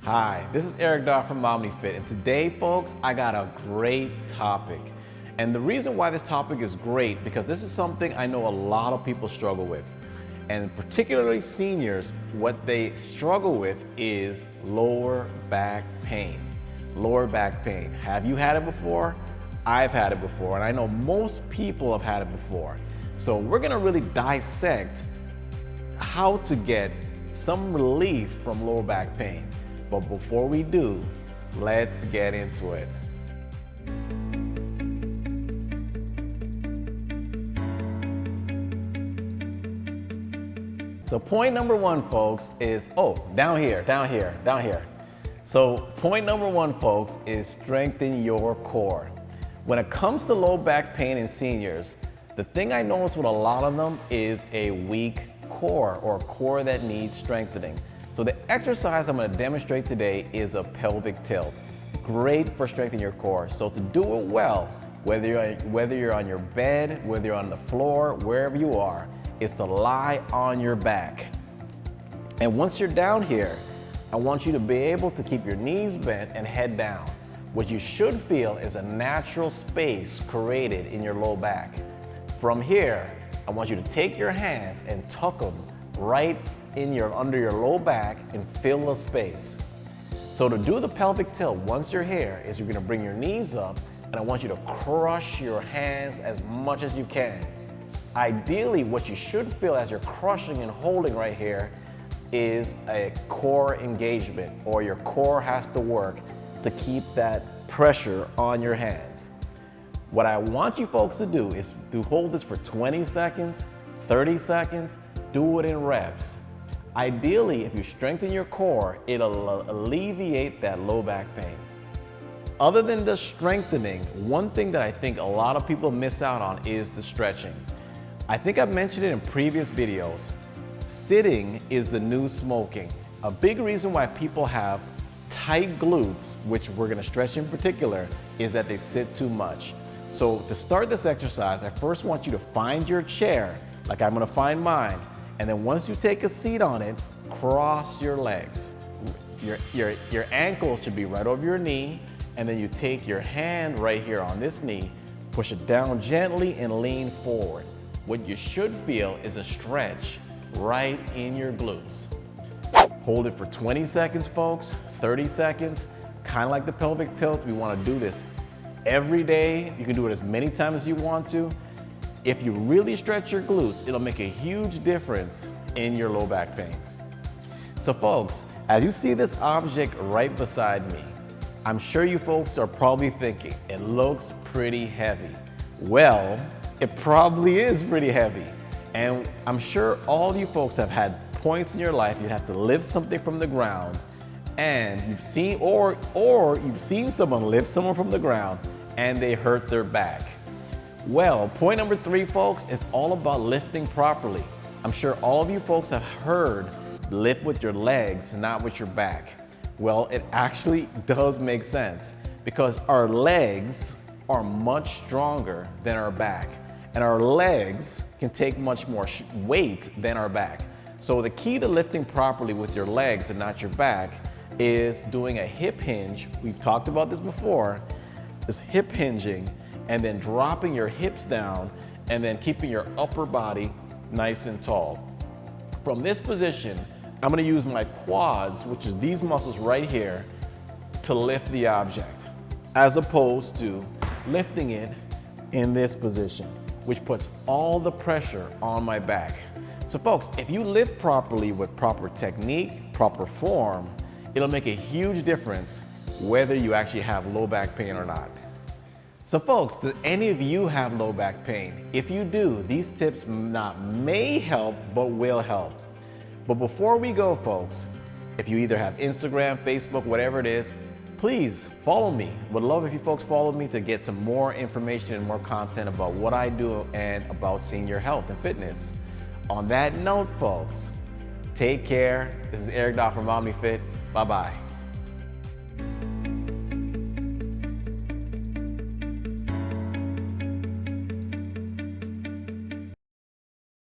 Hi, this is Eric Daw from OmniFit, and today, folks, I got a great topic. And the reason why this topic is great, because this is something I know a lot of people struggle with. And particularly seniors, what they struggle with is lower back pain. Lower back pain. Have you had it before? I've had it before, and I know most people have had it before. So we're gonna really dissect how to get some relief from lower back pain. But before we do, let's get into it. So point number one, folks, is, down here. So point number one, folks, is strengthen your core. When it comes to low back pain in seniors, the thing I notice with a lot of them is a weak core, or a core that needs strengthening. So the exercise I'm going to demonstrate today is a pelvic tilt. Great for strengthening your core. So to do it well, whether you're on your bed, whether you're on the floor, wherever you are, is to lie on your back. And once you're down here, I want you to be able to keep your knees bent and head down. What you should feel is a natural space created in your low back. From here, I want you to take your hands and tuck them right under your low back and fill the space. So to do the pelvic tilt, once you're here, is you're gonna bring your knees up, and I want you to crush your hands as much as you can. Ideally, what you should feel as you're crushing and holding right here is a core engagement, or your core has to work to keep that pressure on your hands. What I want you folks to do is to hold this for 20 seconds, 30 seconds, do it in reps. Ideally, if you strengthen your core, it'll alleviate that low back pain. Other than the strengthening, one thing that I think a lot of people miss out on is the stretching. I think I've mentioned it in previous videos. Sitting is the new smoking. A big reason why people have tight glutes, which we're gonna stretch in particular, is that they sit too much. So to start this exercise, I first want you to find your chair, like I'm gonna find mine. And then once you take a seat on it, cross your legs. Your ankles should be right over your knee, and then you take your hand right here on this knee, push it down gently and lean forward. What you should feel is a stretch right in your glutes. Hold it for 20 seconds, folks, 30 seconds. Kind of like the pelvic tilt, we wanna do this every day. You can do it as many times as you want to. If you really stretch your glutes, it'll make a huge difference in your low back pain. So folks, as you see this object right beside me, I'm sure you folks are probably thinking, it looks pretty heavy. Well, it probably is pretty heavy. And I'm sure all you folks have had points in your life you have to lift something from the ground, and you've seen, or you've seen someone lift someone from the ground and they hurt their back. Well, point number three, folks, is all about lifting properly. I'm sure all of you folks have heard lift with your legs, not with your back. Well, it actually does make sense, because our legs are much stronger than our back, and our legs can take much more weight than our back. So the key to lifting properly with your legs and not your back is doing a hip hinge. We've talked about this before, this hip hinging, and then dropping your hips down, and then keeping your upper body nice and tall. From this position, I'm gonna use my quads, which is these muscles right here, to lift the object, as opposed to lifting it in this position, which puts all the pressure on my back. So folks, if you lift properly with proper technique, proper form, it'll make a huge difference whether you actually have low back pain or not. So folks, do any of you have low back pain? If you do, these tips not may help, but will help. But before we go, folks, if you either have Instagram, Facebook, whatever it is, please follow me. Would love if you folks follow me to get some more information and more content about what I do and about senior health and fitness. On that note, folks, take care. This is Eric Daw from OmniFit. Bye-bye.